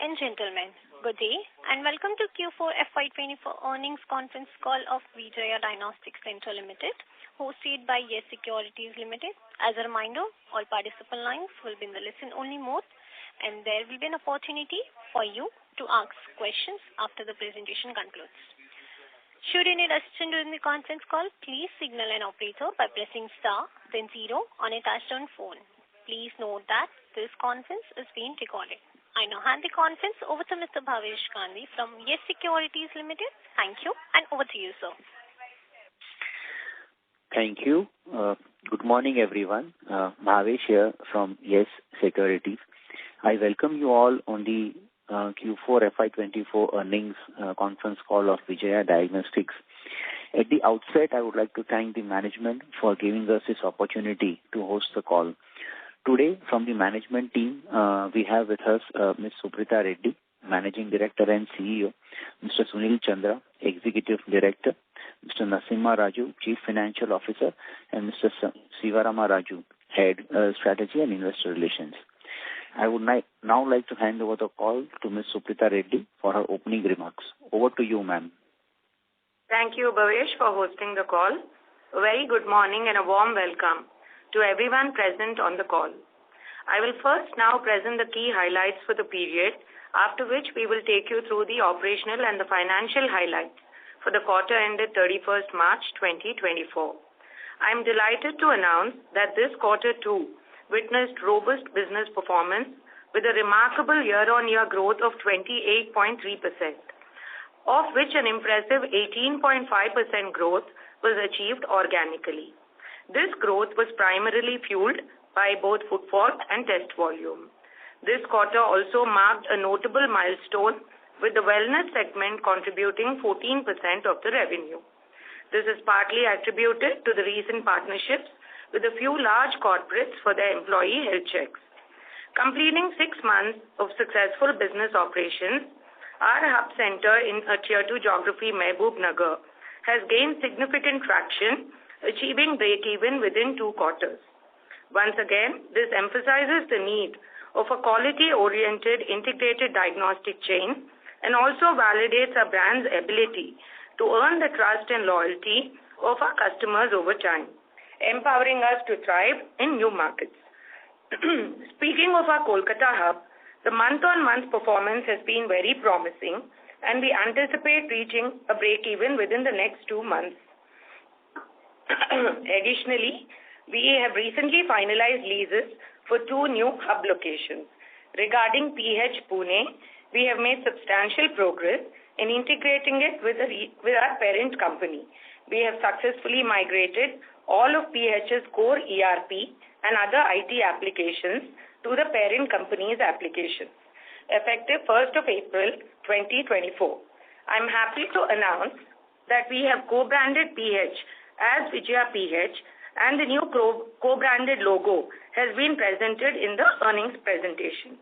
and gentlemen, good day and welcome to Q4 FY2024 earnings conference call of Vijaya Diagnostic Center Limited, hosted by Yes Securities Limited. As a reminder, all participant lines will be in the listen-only mode and there will be an opportunity for you to ask questions after the presentation concludes. Should you need assistance during the conference call, please signal an operator by pressing star, then 0 on a touch-tone phone. Please note that this conference is being recorded. I now hand the conference over to Mr. Bhavesh Gandhi from Yes Securities Limited. Thank you, and over to you, sir. Thank you. Good morning, everyone. Bhavesh here from Yes Securities. I welcome you all on the Q4 FY24 earnings conference call of Vijaya Diagnostics. At the outset, I would like to thank the management for giving us this opportunity to host the call. Today, from the management team, we have with us Ms. Suprita Reddy, Managing Director and CEO, Mr. Sunil Chandra, Executive Director, Mr. Nasimha Raju, Chief Financial Officer, and Mr. Sivarama Raju, Head Strategy and Investor Relations. I would now like to hand over the call to Ms. Suprita Reddy for her opening remarks. Over to you, ma'am. Thank you, Bhavesh, for hosting the call. A very good morning and a warm welcome to everyone present on the call. I will first now present the key highlights for the period, after which we will take you through the operational and the financial highlights for the quarter ended 31st March 2024. I am delighted to announce that this quarter too witnessed robust business performance with a remarkable year-on-year growth of 28.3%, of which an impressive 18.5% growth was achieved organically. This growth was primarily fueled by both footfall and test volume. This quarter also marked a notable milestone with the wellness segment contributing 14% of the revenue. This is partly attributed to the recent partnerships with a few large corporates for their employee health checks. Completing 6 months of successful business operations, our hub center in a Tier 2 geography, Mehboob Nagar, has gained significant traction, achieving break-even within 2 quarters. Once again, this emphasizes the need of a quality-oriented integrated diagnostic chain and also validates our brand's ability to earn the trust and loyalty of our customers over time, empowering us to thrive in new markets. Speaking of our Kolkata hub, the month-on-month performance has been very promising and we anticipate reaching a break-even within the next 2 months. Additionally, we have recently finalized leases for 2 new hub locations. Regarding PH Pune, we have made substantial progress in integrating it with our parent company. We have successfully migrated all of PH's core ERP and other IT applications to the parent company's applications, effective 1st of April 2024. I'm happy to announce that we have co-branded PH as Vijaya PH and the new co-branded logo has been presented in the earnings presentation.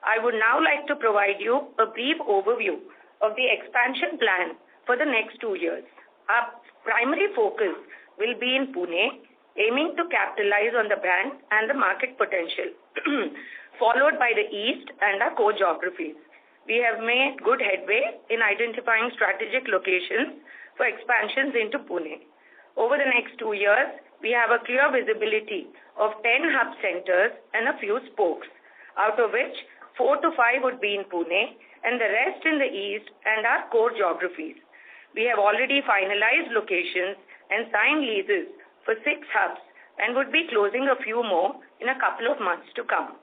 I would now like to provide you a brief overview of the expansion plan for the next 2 years. Our primary focus will be in Pune, aiming to capitalize on the brand and the market potential, followed by the East and our core geographies. We have made good headway in identifying strategic locations for expansions into Pune. Over the next 2 years, we have a clear visibility of 10 hub centers and a few spokes, out of which 4 to 5 would be in Pune and the rest in the East and our core geographies. We have already finalized locations and signed leases for 6 hubs and would be closing a few more in a couple of months to come.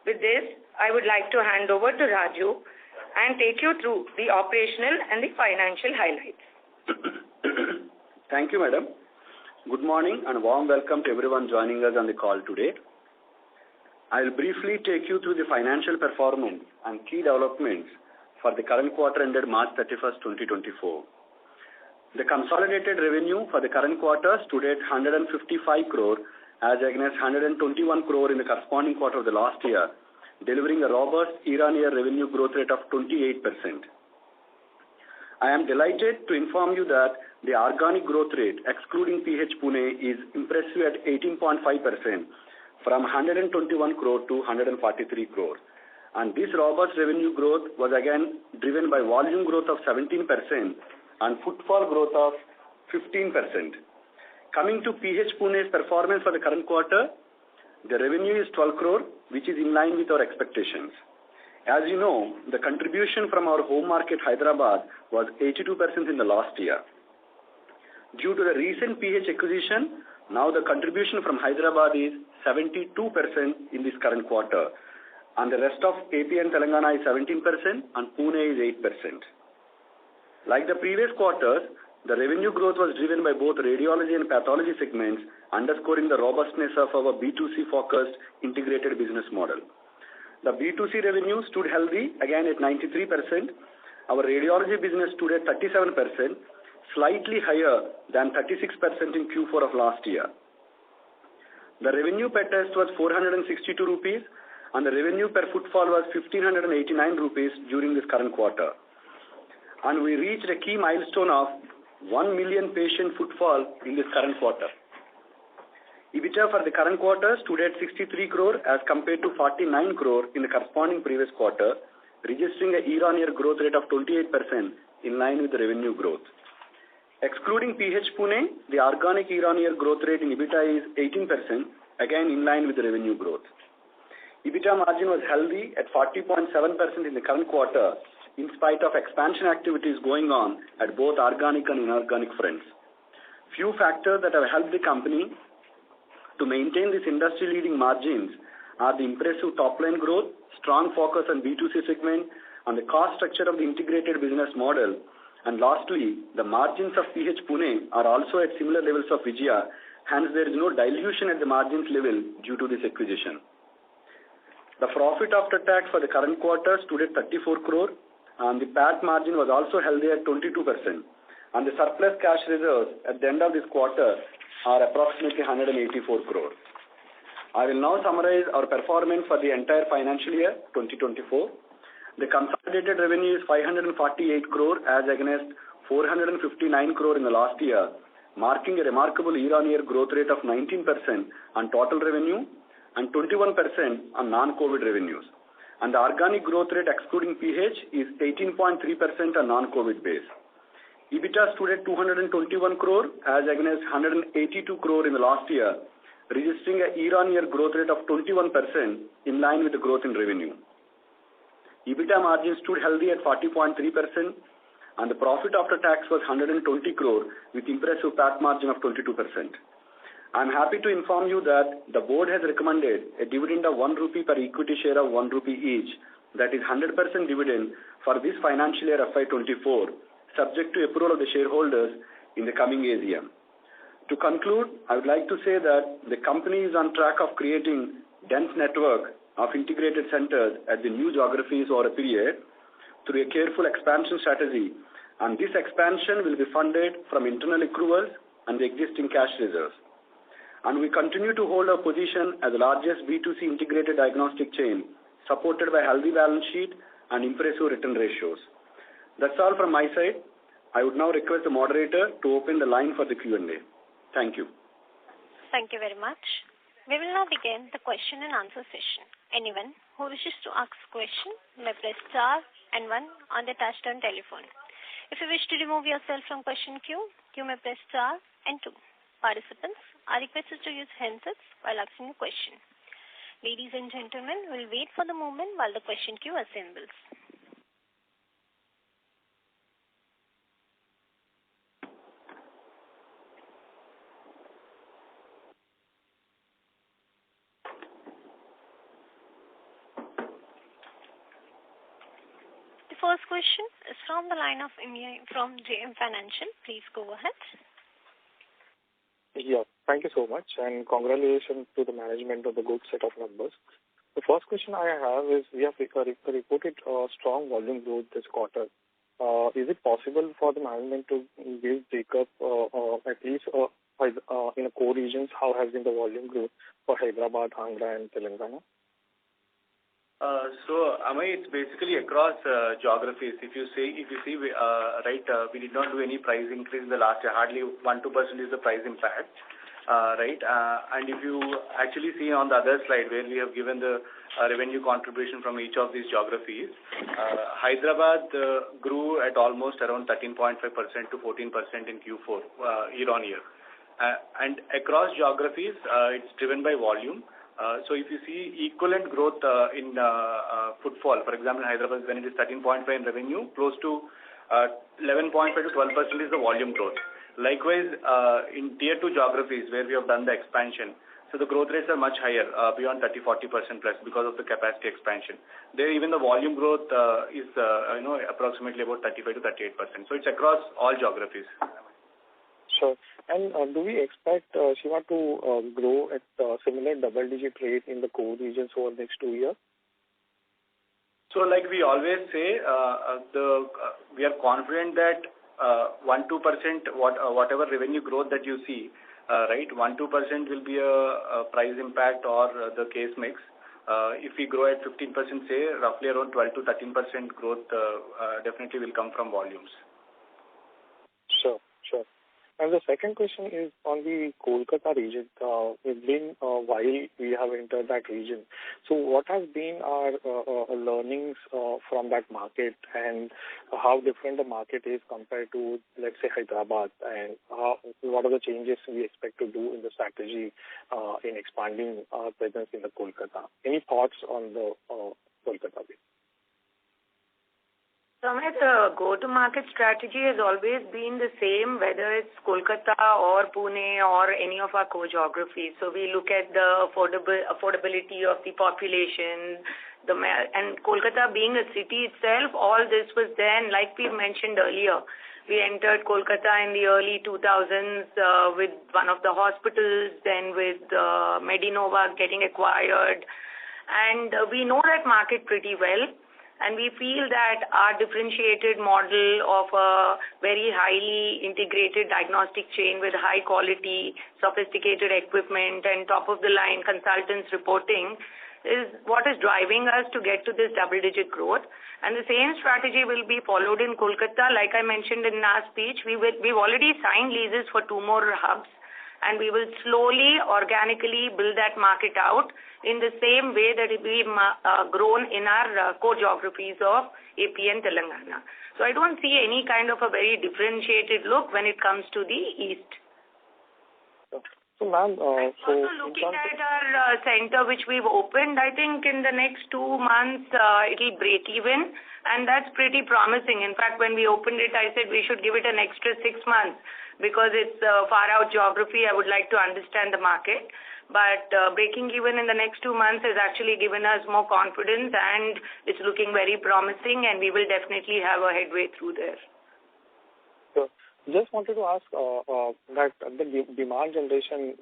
With this, I would like to hand over to Raju and take you through the operational and the financial highlights. Thank you, madam. Good morning and warm welcome to everyone joining us on the call today. I will briefly take you through the financial performance and key developments for the current quarter ended March 31st, 2024. The consolidated revenue for the current quarter stood at 155 crore as against 121 crore in the corresponding quarter of the last year, delivering a robust year-on-year revenue growth rate of 28%. I am delighted to inform you that the organic growth rate, excluding PH Pune, is impressive at 18.5% from 121 crore to 143 crore. and this robust revenue growth was again driven by volume growth of 17% and footfall growth of 15%. Coming to PH Pune's performance for the current quarter, the revenue is 12 crore, which is in line with our expectations. As you know, the contribution from our home market Hyderabad was 82% in the last year. Due to the recent PH acquisition, now the contribution from Hyderabad is 72% in this current quarter, and the rest of AP and Telangana is 17% and Pune is 8%. Like the previous quarters, the revenue growth was driven by both radiology and pathology segments, underscoring the robustness of our B2C focused integrated business model. The B2C revenue stood healthy again at 93%. Our radiology business stood at 37%, slightly higher than 36% in Q4 of last year. The revenue per test was 462 rupees and the revenue per footfall was 1589 rupees during this current quarter. And we reached a key milestone of 1 million patient footfall in this current quarter. EBITDA for the current quarter stood at 63 crore as compared to 49 crore in the corresponding previous quarter, registering a year-on-year growth rate of 28% in line with the revenue growth. Excluding PH Pune, the organic year-on-year growth rate in EBITDA is 18%, again in line with the revenue growth. EBITDA margin was healthy at 40.7% in the current quarter, in spite of expansion activities going on at both organic and inorganic fronts. Few factors that have helped the company to maintain this industry-leading margins are the impressive top-line growth, strong focus on B2C segment, and the cost structure of the integrated business model. And lastly, the margins of PH Pune are also at similar levels of Vijaya, hence there is no dilution at the margins level due to this acquisition. The profit after tax for the current quarter stood at 34 crore, and the PAT margin was also healthy at 22%. And the surplus cash reserves at the end of this quarter are approximately 184 crore. I will now summarize our performance for the entire financial year 2024. The consolidated revenue is 548 crore as against 459 crore in the last year, marking a remarkable year-on-year growth rate of 19% on total revenue and 21% on non-COVID revenues. And the organic growth rate excluding PH is 18.3% on non-COVID base. EBITDA stood at 221 crore as against 182 crore in the last year, registering a year-on-year growth rate of 21% in line with the growth in revenue. EBITDA margin stood healthy at 40.3% and the profit after tax was 120 crore with impressive PAT margin of 22%. I am happy to inform you that the board has recommended a dividend of 1 rupee per equity share of 1 rupee each, that is 100% dividend for this financial year FY24, subject to approval of the shareholders in the coming AGM. To conclude, I would like to say that the company is on track of creating dense network of integrated centers at the new geographies over a period through a careful expansion strategy, and this expansion will be funded from internal accruals and the existing cash reserves. And we continue to hold our position as the largest B2C integrated diagnostic chain, supported by healthy balance sheet and impressive return ratios. That's all from my side. I would now request the moderator to open the line for the Q&A. Thank you. Thank you very much. We will now begin the question and answer session. Anyone who wishes to ask a question may press star and 1 on the touchtone telephone. If you wish to remove yourself from question queue, you may press star and 2. Participants are requested to use handsets while asking a question. Ladies and gentlemen, we'll wait for the moment while the question queue assembles. The first question is from the line of Imya from JM Financial. Please go ahead. Yeah, thank you so much, and congratulations to the management of the good set of numbers. The first question I have is, we have reported strong volume growth this quarter. Is it possible for the management to give breakup, at least in the core regions, how has been the volume growth for Hyderabad, Andhra, and Telangana? Amay, it's basically across geographies. If you see, we did not do any price increase in the last year. Hardly 1-2% is the price impact. right? And if you actually see on the other slide where we have given the revenue contribution from each of these geographies, Hyderabad grew at almost around 13.5% to 14% in Q4 year on year. And across geographies, it's driven by volume. So if you see equivalent growth in footfall, for example, in Hyderabad, when it is 13.5 in revenue, close to 11.5 to 12% is the volume growth. Likewise, in tier 2 geographies where we have done the expansion, so the growth rates are much higher, beyond 30-40% plus because of the capacity expansion. There, even the volume growth is approximately about 35 to 38%. So it's across all geographies. Sure. And do we expect Shiva to grow at similar double-digit rate in the core regions over the next 2 years? So, like we always say, we are confident that 1-2% whatever revenue growth that you see, right? 1-2% will be a price impact or the case mix. If we grow at 15%, say roughly around 12 to 13% growth, definitely will come from volumes. Sure. And the second question is on the Kolkata region. It's been a while we have entered that region. So what has been our learnings from that market, and how different the market is compared to, let's say, Hyderabad, and what are the changes we expect to do in the strategy in expanding our presence in the Kolkata? Any thoughts on the Kolkata bit? Sumit, the go-to-market strategy has always been the same, whether it's Kolkata or Pune or any of our core geographies. So we look at the affordability of the population, and Kolkata being a city itself, all this was then, like we mentioned earlier, we entered Kolkata in the early 2000s with one of the hospitals, then with Medinova getting acquired, and we know that market pretty well. And we feel that our differentiated model of a very highly integrated diagnostic chain with high quality, sophisticated equipment and top-of-the-line consultants reporting is what is driving us to get to this double-digit growth. And the same strategy will be followed in Kolkata. Like I mentioned in our speech, we've already signed leases for 2 more hubs, and we will slowly, organically build that market out in the same way that we've grown in our core geographies of AP and Telangana. So I don't see any kind of a very differentiated look when it comes to the east. So, ma'am, also looking at our center which we've opened, I think in the next 2 months it'll break even, and that's pretty promising. In fact, when we opened it, I said we should give it an extra 6 months because it's a far out geography. I would like to understand the market. But breaking even in the next 2 months has actually given us more confidence, and it's looking very promising, and we will definitely have a headway through there. So, just wanted to ask that the demand generation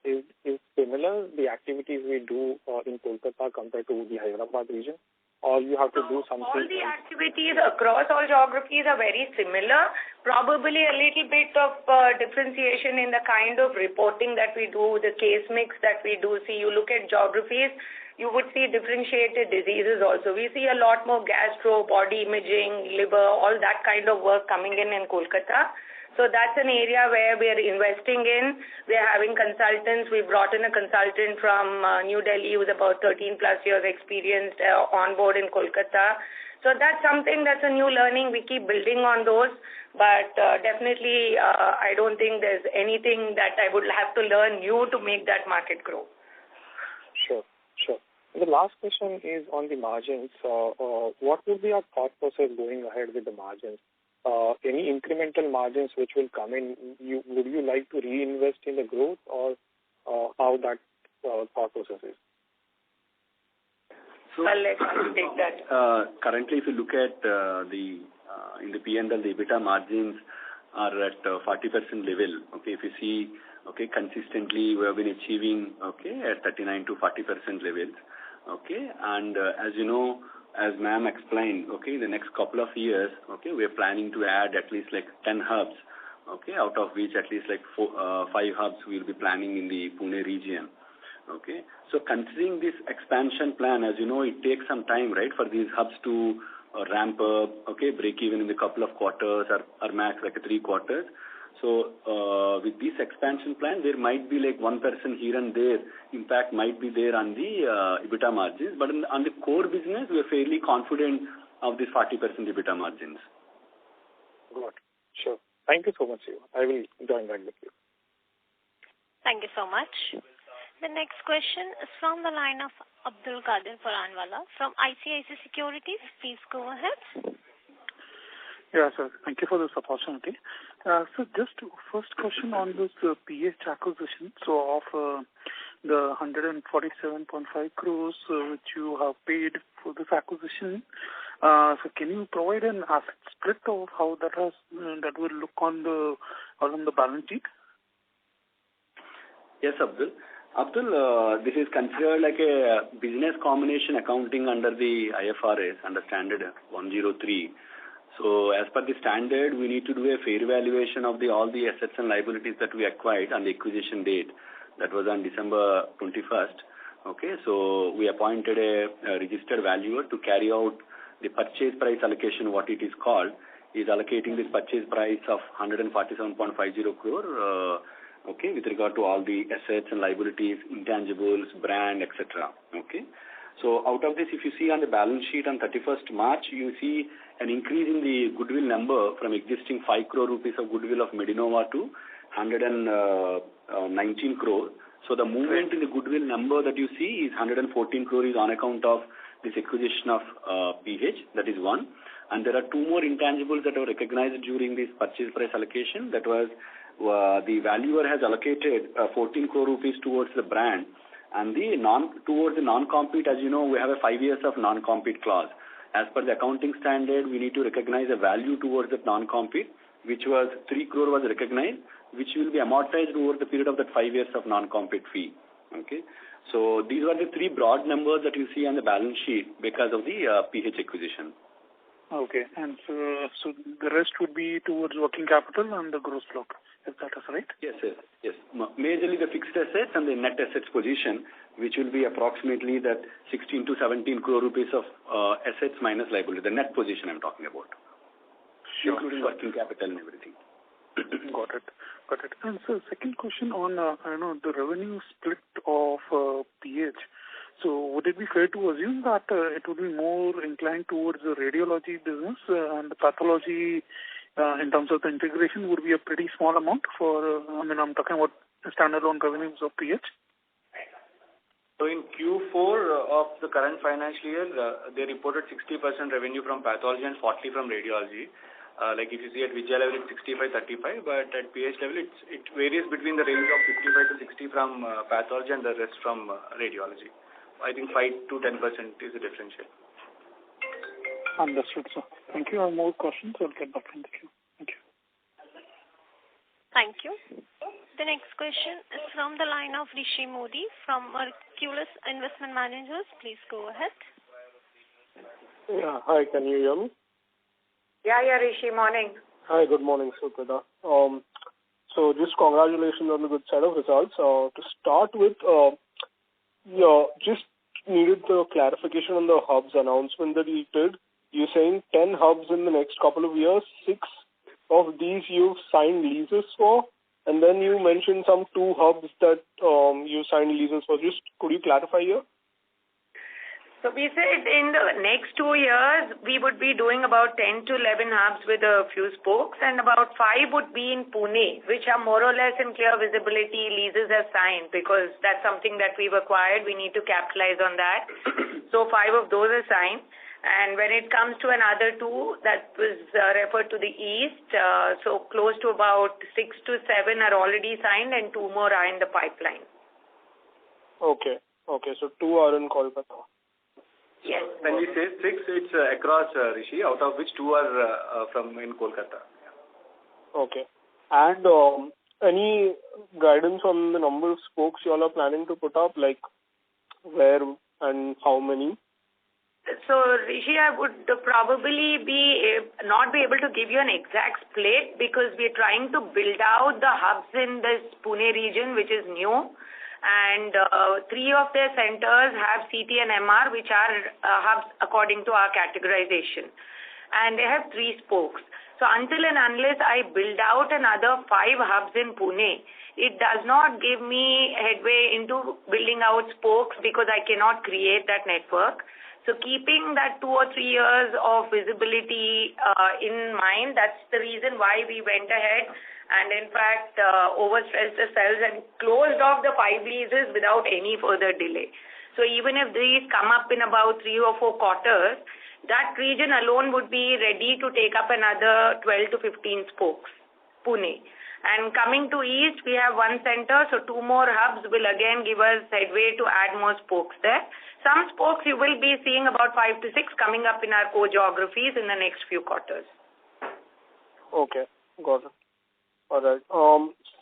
is similar, the activities we do in Kolkata compared to the Hyderabad region? Or you have to do something? All the activities across all geographies are very similar. Probably a little bit of differentiation in the kind of reporting that we do, the case mix that we do. See, you look at geographies, you would see differentiated diseases also. We see a lot more gastro, body imaging, liver, all that kind of work coming in Kolkata. So that's an area where we are investing in. We are having consultants. We brought in a consultant from New Delhi who's about 13 plus years experienced on board in Kolkata. So that's something that's a new learning. We keep building on those. But definitely, I don't think there's anything that I would have to learn new to make that market grow. Sure. The last question is on the margins. What would be our thought process going ahead with the margins? Any incremental margins which will come in, would you like to reinvest in the growth, or how that thought process is? So, I'll let you take that. Currently, if you look at in the P&L, the EBITDA margins are at 40% level. Okay, if you see, consistently we have been achieving at 39 to 40% levels. Okay, and as you know, as ma'am explained, the next couple of years, we are planning to add at least like 10 hubs, out of which at least like 5 hubs we will be planning in the Pune region. Okay, so considering this expansion plan, as you know, it takes some time, right, for these hubs to ramp up, break even in a couple of quarters or max like 3 quarters. So with this expansion plan, there might be like 1% here and there impact might be there on the EBITDA margins, but on the core business, we are fairly confident of this 40% EBITDA margins. Got it. Sure. Thank you so much, Shiva. I will join back with you. Thank you so much. The next question is from the line of Abdul Qadir Paranwala from ICICI Securities. Please go ahead. Yeah, sir. Thank you for this opportunity. So just first question on this PH acquisition. So of the 147.5 crores which you have paid for this acquisition, so can you provide an asset split of how that will look on the balance sheet? Yes, Abdul. This is considered like a business combination accounting under the IFRS, under Standard 103. So as per the standard, we need to do a fair valuation of all the assets and liabilities that we acquired on the acquisition date. That was on December 21st. Okay, so we appointed a registered valuer to carry out the purchase price allocation, what it is called, is allocating this purchase price of 147.50 crore, okay, with regard to all the assets and liabilities, intangibles, brand, etc. Okay. So out of this, if you see on the balance sheet on 31st March, you see an increase in the goodwill number from existing 5 crore rupees of goodwill of Medinova to 119 crore. So the movement in the goodwill number that you see is 114 crore is on account of this acquisition of PH. That is one. And there are two more intangibles that were recognized during this purchase price allocation. That was the valuer has allocated 14 crore rupees towards the brand. And towards the non-compete, as you know, we have a 5 years of non-compete clause. As per the accounting standard, we need to recognize a value towards that non-compete, which was 3 crore was recognized, which will be amortized over the period of that 5 years of non-compete fee. Okay. So these are the three broad numbers that you see on the balance sheet because of the PH acquisition. Okay. And so the rest would be towards working capital and the gross block. If that is right? Yes. Majorly the fixed assets and the net assets position, which will be approximately that 16 to 17 crore rupees of assets minus liability, the net position I'm talking about. Sure. Including working capital and everything. Got it. And so second question on, the revenue split of PH. So would it be fair to assume that it would be more inclined towards the radiology business and the pathology in terms of the integration would be a pretty small amount for, I'm talking about the standalone revenues of PH? So in Q4 of the current financial year, they reported 60% revenue from pathology and 40% from radiology. Like if you see at Vijaya level, it's 65-35, but at PH level, it varies between the range of 55 to 60 from pathology and the rest from radiology. I think 5 to 10% is the differential. Understood, sir. Thank you. I have more questions. I'll get back in the queue. Thank you. Thank you. The next question is from the line of Rishi Modi from Merculus Investment Managers. Please go ahead. Yeah. Hi, can you hear me? Yeah, Rishi. Morning. Hi, good morning, Suprita. So just congratulations on the good set of results. To start with, just needed the clarification on the hubs announcement that you did. You're saying 10 hubs in the next couple of years, 6 of these you've signed leases for, and then you mentioned some 2 hubs that you signed leases for. Just could you clarify here? So we said in the next 2 years, we would be doing about 10 to 11 hubs with a few spokes, and about 5 would be in Pune, which are more or less in clear visibility. Leases are signed because that's something that we've acquired. We need to capitalize on that. So 5 of those are signed. And when it comes to another 2, that was referred to the east. So close to about 6 to 7 are already signed and 2 more are in the pipeline. Okay. So 2 are in Kolkata. Yes. When we say 6, it's across Rishi, out of which 2 are from in Kolkata. Okay. And any guidance on the number of spokes you all are planning to put up, like where and how many? So, Rishi, I would probably not be able to give you an exact split because we are trying to build out the hubs in this Pune region, which is new. And 3 of their centers have CT and MR, which are hubs according to our categorization. and they have 3 spokes. So until and unless I build out another 5 hubs in Pune, it does not give me headway into building out spokes because I cannot create that network. So keeping that 2 or 3 years of visibility in mind, that's the reason why we went ahead and in fact overstretched ourselves and closed off the 5 leases without any further delay. So even if these come up in about 3 or 4 quarters, that region alone would be ready to take up another 12 to 15 spokes, Pune. And coming to East, we have 1 center, so 2 more hubs will again give us headway to add more spokes there. Some spokes you will be seeing about 5 to 6 coming up in our core geographies in the next few quarters. Okay, got it. All right.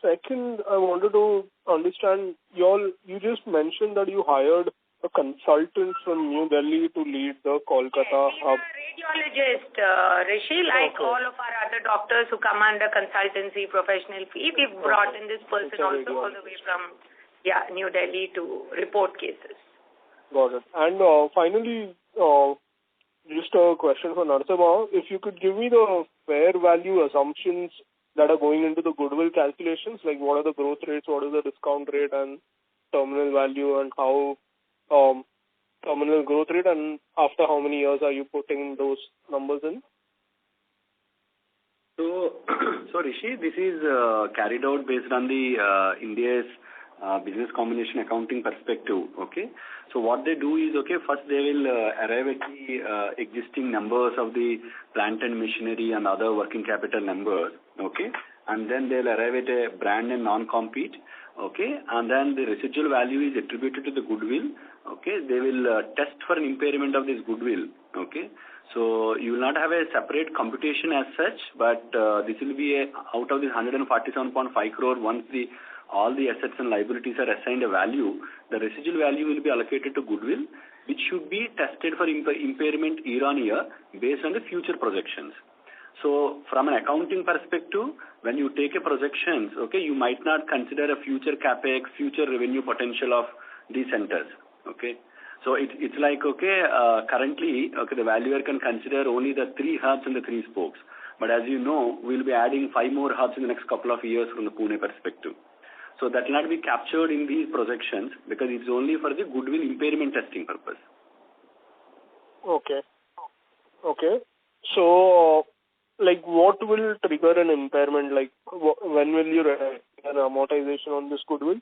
Second, I wanted to understand, you just mentioned that you hired a consultant from New Delhi to lead the Kolkata hub. He's a radiologist, Rishi, like all of our other doctors who come under consultancy professional fee. We've brought in this person also all the way from New Delhi to report cases. Got it. And finally, just a question for Narasimha. If you could give me the fair value assumptions that are going into the goodwill calculations, like what are the growth rates, what is the discount rate and terminal value, and how terminal growth rate, and after how many years are you putting those numbers in? So Rishi, this is carried out based on the India's business combination accounting perspective. Okay, so what they do is, first they will arrive at the existing numbers of the plant and machinery and other working capital numbers. Okay, and then they'll arrive at a brand and non-compete. Okay, and then the residual value is attributed to the goodwill. Okay, they will test for an impairment of this goodwill. Okay, so you will not have a separate computation as such, but this will be out of the 147.5 crore. Once all the assets and liabilities are assigned a value, the residual value will be allocated to goodwill, which should be tested for impairment year on year based on the future projections. So from an accounting perspective, when you take a projections, you might not consider a future capex, future revenue potential of these centers. Okay, so it's like currently the valuer can consider only the 3 hubs and the 3 spokes, but as you know, we'll be adding 5 more hubs in the next couple of years from the Pune perspective. So that will not be captured in these projections because it's only for the goodwill impairment testing purpose. Okay. So, what will trigger an impairment? When will you write an amortization on this goodwill?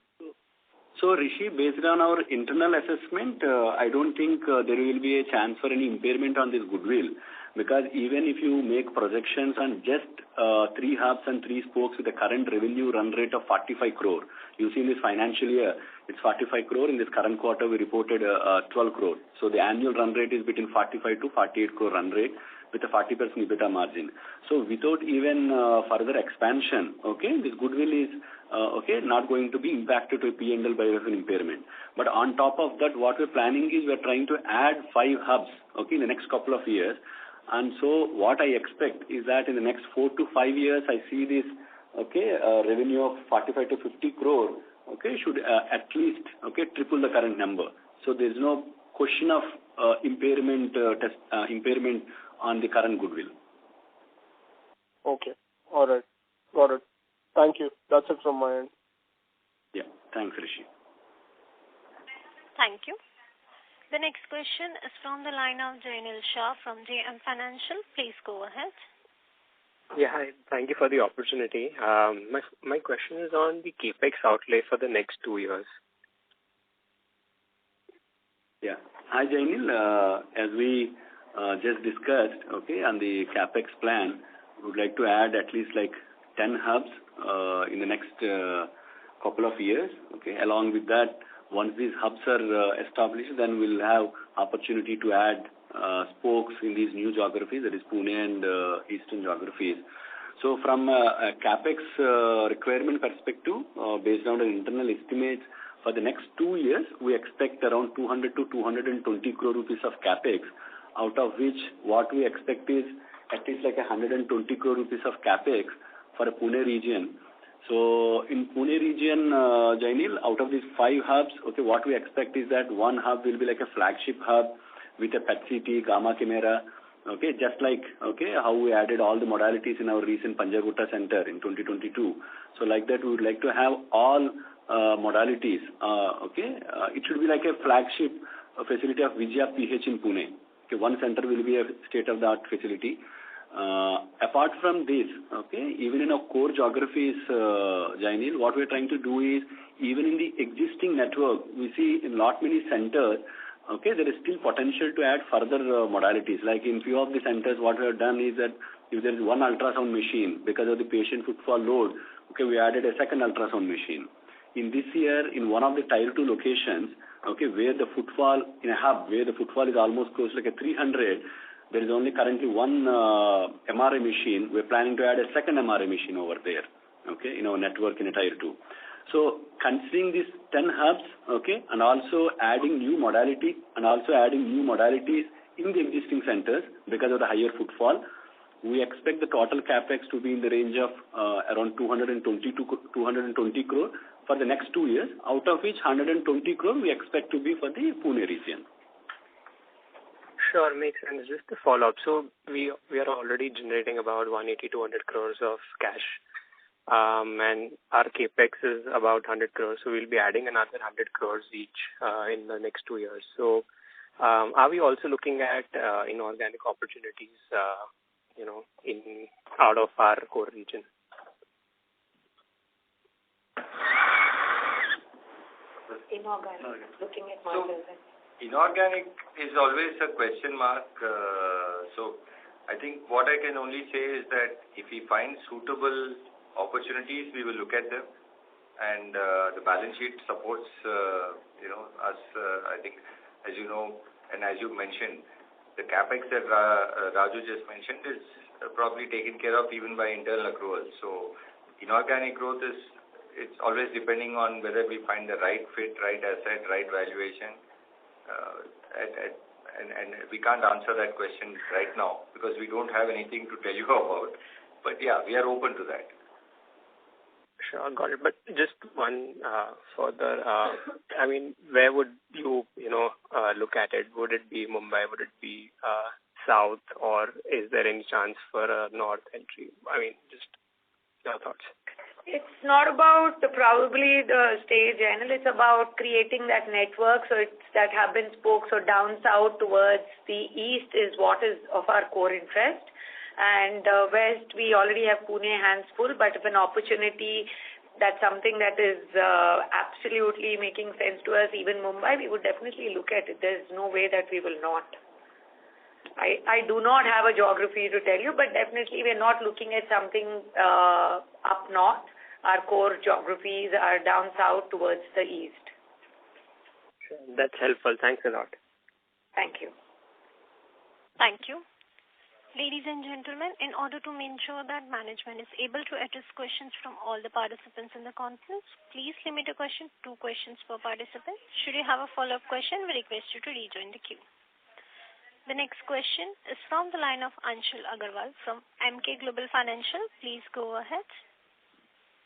So, Rishi, based on our internal assessment, I don't think there will be a chance for any impairment on this goodwill, because even if you make projections on just 3 hubs and 3 spokes with a current revenue run rate of 45 crore, you see in this financial year, it's 45 crore. In this current quarter, we reported 12 crore. So the annual run rate is between 45 to 48 crore run rate with a 40% EBITDA margin. So without even further expansion, this goodwill is not going to be impacted to a P&L by an impairment. But on top of that, what we're planning is we're trying to add 5 hubs, in the next couple of years. And so what I expect is that in the next 4 to 5 years, I see this, revenue of 45 to 50 crore, should at least, triple the current number. So there's no question of impairment on the current goodwill. Okay. All right. Got it. Thank you. That's it from my end. Yeah. Thanks, Rishi. Thank you. The next question is from the line of Jainil Shah from JM Financial. Please go ahead. Yeah, hi. Thank you for the opportunity. My question is on the capex outlay for the next 2 years. Yeah. Hi, Jainil. As we just discussed, on the capex plan, we would like to add at least 10 hubs in the next couple of years. Along with that, once these hubs are established, then we'll have opportunity to add spokes in these new geographies, that is Pune and eastern geographies. So from a capex requirement perspective, based on the internal estimates, for the next 2 years, we expect around 200 to 220 crore rupees of capex, out of which what we expect is at least 120 crore rupees of capex for a Pune region. So in Pune region, Jainil, out of these 5 hubs, what we expect is that 1 hub will be like a flagship hub with a PET-CT, gamma camera, Okay, just like how we added all the modalities in our recent Panjagutta Center in 2022. So like that, we would like to have all modalities. It should be like a flagship facility of Vijaya PH in Pune. Okay, one center will be a state-of-the-art facility. Apart from this, even in our core geographies, Jainil, what we're trying to do is, even in the existing network, we see in lot many centers, there is still potential to add further modalities. Like in few of the centers, what we have done is that if there is one ultrasound machine, because of the patient footfall load, we added a second ultrasound machine. In this year, in one of the Tier 2 locations, where the footfall, in a hub, where the footfall is almost close to like a 300, there is only currently one MRI machine. We're planning to add a second MRI machine over there, in our network in a Tier 2. So considering these 10 hubs, and also adding new modalities in the existing centers because of the higher footfall, we expect the total capex to be in the range of around 220 crore for the next 2 years, out of which 120 crore we expect to be for the Pune region. Sure, makes sense. Just to follow up, so we are already generating about 180-200 crores of cash. And our capex is about 100 crores, so we'll be adding another 100 crores each in the next 2 years. So, are we also looking at inorganic opportunities, in out of our core region? Inorganic. Looking at markets. Inorganic is always a question mark. So, I think what I can only say is that if we find suitable opportunities, we will look at them, and the balance sheet supports us. I think, as you know, and as you mentioned, the capex that Raju just mentioned is probably taken care of even by internal accruals. So inorganic growth it's always depending on whether we find the right fit, right asset, right valuation, and we can't answer that question right now because we don't have anything to tell you about. But yeah, we are open to that. Sure, got it. But just one further, where would you look at it? Would it be Mumbai? Would it be South? Or is there any chance for a North entry? Just your thoughts. It's not about probably the stage, Jainil. It's about creating that network. So it's that hub and spoke. So down south towards the east is what is of our core interest. And west, we already have Pune hands full, but if an opportunity, that's something that is absolutely making sense to us, even Mumbai, we would definitely look at it. There's no way that we will not. I do not have a geography to tell you, but definitely we're not looking at something up north. Our core geographies are down south towards the east. Sure. That's helpful. Thanks a lot. Thank you. Thank you. Ladies and gentlemen, in order to ensure that management is able to address questions from all the participants in the conference, please limit a question to 2 questions per participant. Should you have a follow-up question, we request you to rejoin the queue. The next question is from the line of Anshul Agarwal from Emkay Global Financial. Please go ahead.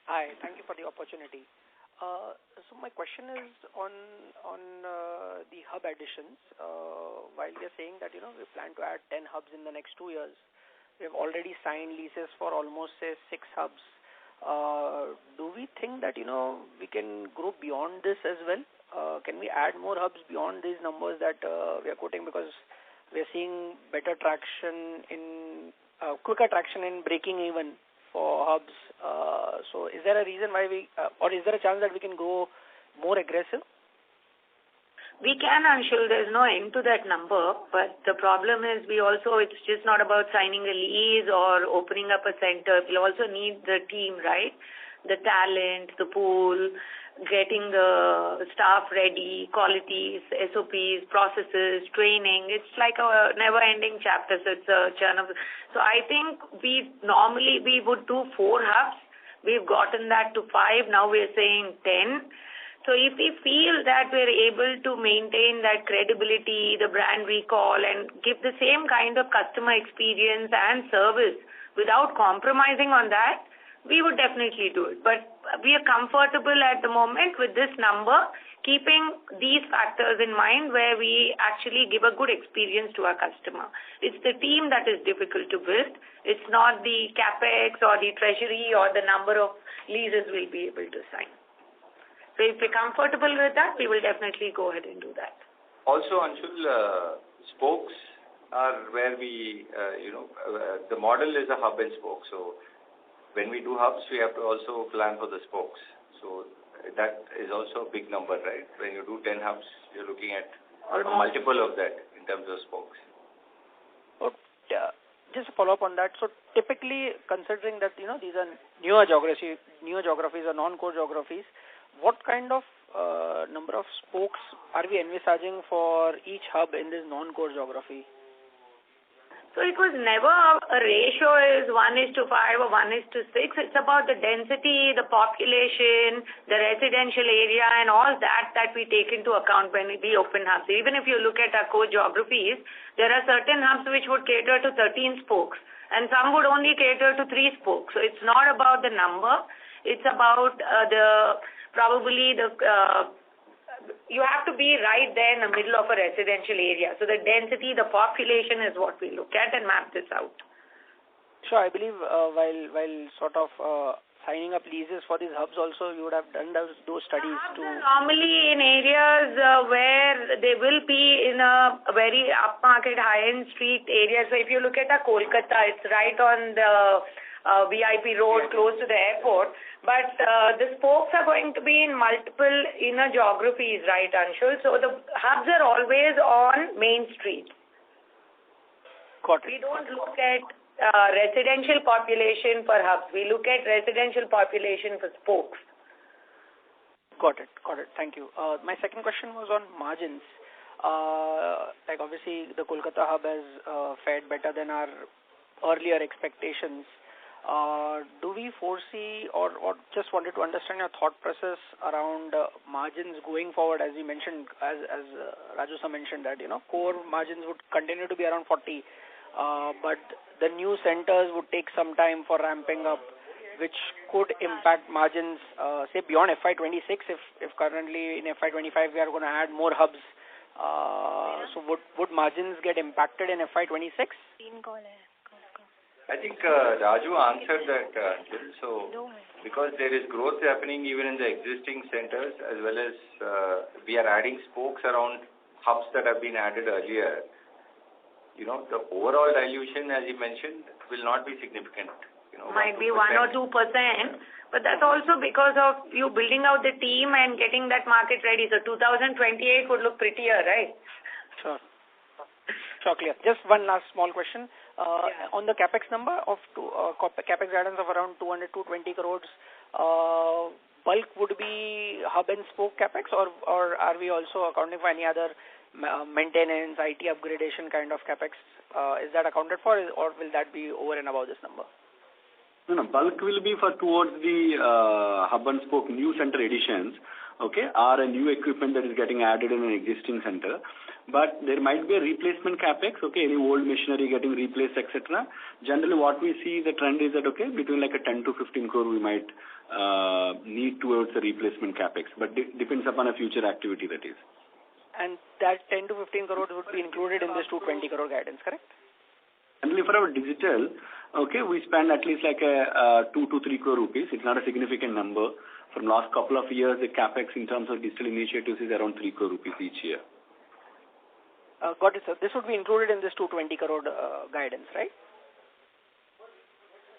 Hi, thank you for the opportunity. So my question is on the hub additions. While we are saying that, we plan to add 10 hubs in the next 2 years, we have already signed leases for almost, say, 6 hubs. Do we think that, we can grow beyond this as well? Can we add more hubs beyond these numbers that we are quoting? Because we are seeing better traction quicker traction in breaking even for hubs. So is there a reason why or is there a chance that we can go more aggressive? We can, Anshul. There's no end to that number. But the problem is it's just not about signing a lease or opening up a center. We also need the team, right? The talent, the pool, getting the staff ready, qualities, SOPs, processes, training. It's like a never-ending chapter. So it's a churn of. So I think we would do 4 hubs. We've gotten that to 5. Now we're saying 10. So if we feel that we're able to maintain that credibility, the brand recall, and give the same kind of customer experience and service without compromising on that, we would definitely do it. But we are comfortable at the moment with this number. keeping these factors in mind where we actually give a good experience to our customer. It's the team that is difficult to build. It's not the capex or the treasury or the number of leases we'll be able to sign. So if we're comfortable with that, we will definitely go ahead and do that. Also, Anshul, spokes are where we, the model is a hub and spoke. So when we do hubs, we have to also plan for the spokes. So that is also a big number, right? When you do 10 hubs, you're looking at a multiple of that in terms of spokes. Just a follow-up on that. So typically, considering that, these are newer geographies or non-core geographies, what kind of number of spokes are we envisaging for each hub in this non-core geography? So it was never a ratio is 1:5 or 1:6. It's about the density, the population, the residential area, and all that we take into account when we open hubs. Even if you look at our core geographies, there are certain hubs which would cater to 13 spokes, and some would only cater to 3 spokes. So it's not about the number. It's about you have to be right there in the middle of a residential area. So the density, the population is what we look at and map this out. Sure, I believe while sort of signing up leases for these hubs also, you would have done those studies too. Normally in areas where they will be in a very upmarket, high-end street area. So if you look at Kolkata, it's right on the VIP road close to the airport. But the spokes are going to be in multiple inner geographies, right, Anshul? So the hubs are always on Main Street. Got it. We don't look at residential population for hubs. We look at residential population for spokes. Got it. Thank you. My second question was on margins. Like obviously the Kolkata hub has fared better than our earlier expectations. Do we foresee or just wanted to understand your thought process around margins going forward, as you mentioned, as Raju sir mentioned that, core margins would continue to be around 40, but the new centers would take some time for ramping up, which could impact margins, say beyond FY26, if currently in FY25 we are going to add more hubs. So would margins get impacted in FY26? I think Raju answered that, so because there is growth happening even in the existing centers, as well as we are adding spokes around hubs that have been added earlier, the overall dilution, as you mentioned, will not be significant. Might be 1 or 2%, but that's also because of you building out the team and getting that market ready. So 2028 would look prettier, right? Sure, clear. Just one last small question. On the capex number of capex guidance of around 200-220 crores, bulk would be hub and spoke capex, or are we also accounting for any other maintenance, IT upgradation kind of capex? Is that accounted for, or will that be over and above this number? No, bulk will be towards the hub and spoke new center additions, or a new equipment that is getting added in an existing center. But there might be a replacement capex, any old machinery getting replaced, etc. Generally, what we see the trend is that, between like a 10 to 15 crore we might need towards the replacement capex, but depends upon a future activity that is. And that 10 to 15 crore would be included in this 220 crore guidance, correct? Generally for our digital, we spend at least like a 2 to 3 crore rupees. It's not a significant number. From last couple of years, the capex in terms of digital initiatives is around 3 crore rupees each year. Got it, sir. This would be included in this 220 crore guidance, right?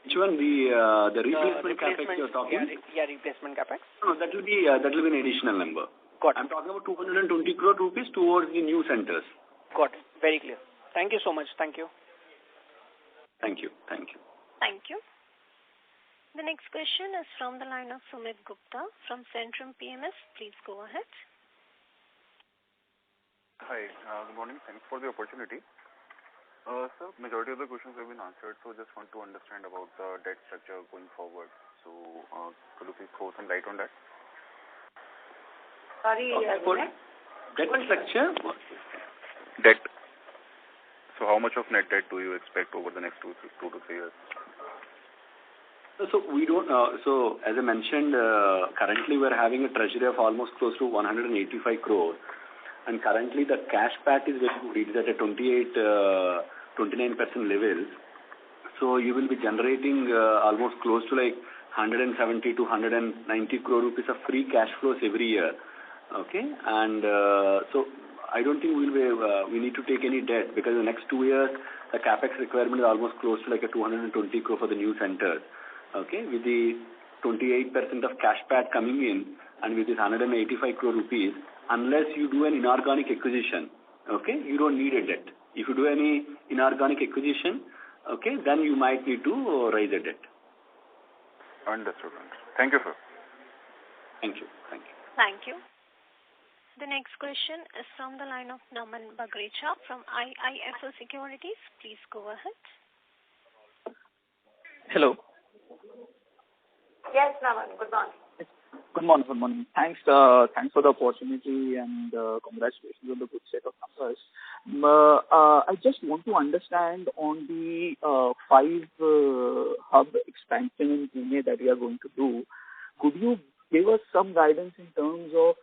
Which one? The replacement capex you're talking? Yeah, replacement capex. No, that will be an additional number. Got it. I'm talking about 220 crore rupees towards the new centers. Got it. Very clear. Thank you so much. Thank you. Thank you. The next question is from the line of Sumit Gupta from Centrum PMS. Please go ahead. Hi, good morning. Thanks for the opportunity. Sir, majority of the questions have been answered, so just want to understand about the debt structure going forward. So, could you please throw some light on that? Sorry, debt structure? Debt. So, how much of net debt do you expect over the next 2 to 3 years? So we don't. So as I mentioned, currently we're having a treasury of almost close to 185 crore, and currently the cash PAT is very good. It is at a 29% levels. So you will be generating almost close to like 170 to 190 crore rupees of free cash flows every year. Okay, and so I don't think we need to take any debt, because the next 2 years the capex requirement is almost close to like a 220 crore for the new centers. Okay, with the 28% of cash PAT coming in, and with this 185 crore rupees, unless you do an inorganic acquisition, okay, you don't need a debt. If you do any inorganic acquisition, okay, then you might need to raise a debt. Understood. Thank you, sir. Thank you. Thank you. Thank you. The next question is from the line of Naman Bagrecha from IIFL Securities. Please go ahead. Hello. Yes, Naman. Good morning. Good morning. Good morning. Thanks for the opportunity, and congratulations on the good set of numbers. I just want to understand on the 5 hub expansion in Pune that we are going to do. Could you give us some guidance in terms of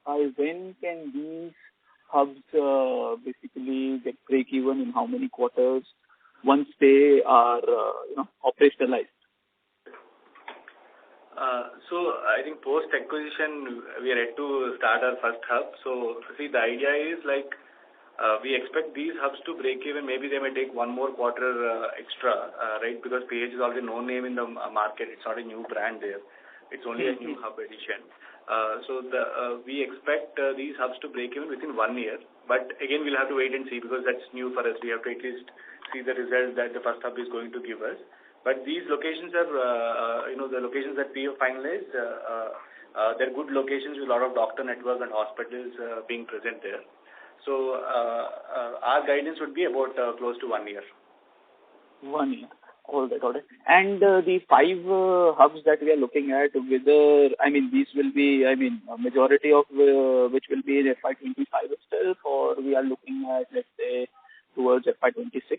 by when can these hubs basically get break even, in how many quarters once they are operationalized? So I think post acquisition we are yet to start our first hub. So see, the idea is like we expect these hubs to break even. Maybe they may take 1 more quarter extra, right? Because PH is already known name in the market. It's not a new brand there. It's only a new hub addition. So we expect these hubs to break even within 1 year. But again, we'll have to wait and see, because that's new for us. We have to at least see the results that the first hub is going to give us. But these locations are, the locations that we have finalized, they're good locations with a lot of doctor network and hospitals being present there. So our guidance would be about close to 1 year. 1 year. All right. And the 5 hubs that we are looking at, whether, these will be, majority of which will be in FY25 itself, or we are looking at, let's say, towards FY26?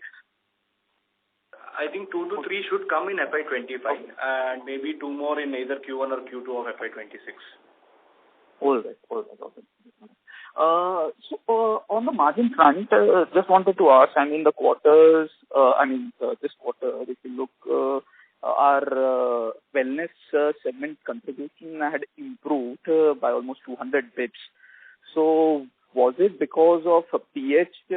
I think 2 to 3 should come in FY25, and maybe 2 more in either Q1 or Q2 of FY26. All right. So on the margin front, just wanted to ask, the quarters, this quarter, if you look, our wellness segment contribution had improved by almost 200 bips. So was it because of PH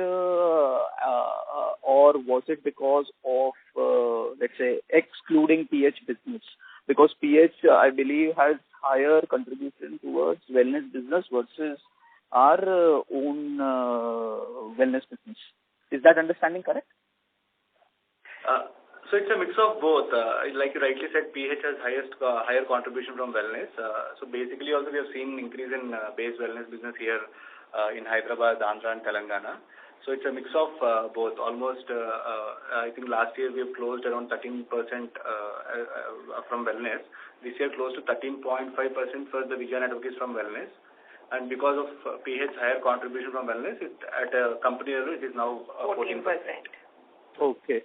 or was it because of, let's say, excluding PH business? Because PH, I believe, has higher contribution towards wellness business versus our own wellness business. Is that understanding correct? So it's a mix of both. Like you rightly said, PH has higher contribution from wellness. So basically also we have seen increase in base wellness business here in Hyderabad, Andhra and Telangana. So it's a mix of both. Almost, I think last year we have closed around 13% from wellness. This year close to 13.5% for the Vijaya network is from wellness. And because of PH higher contribution from wellness, at a company level it is now 14%. Okay.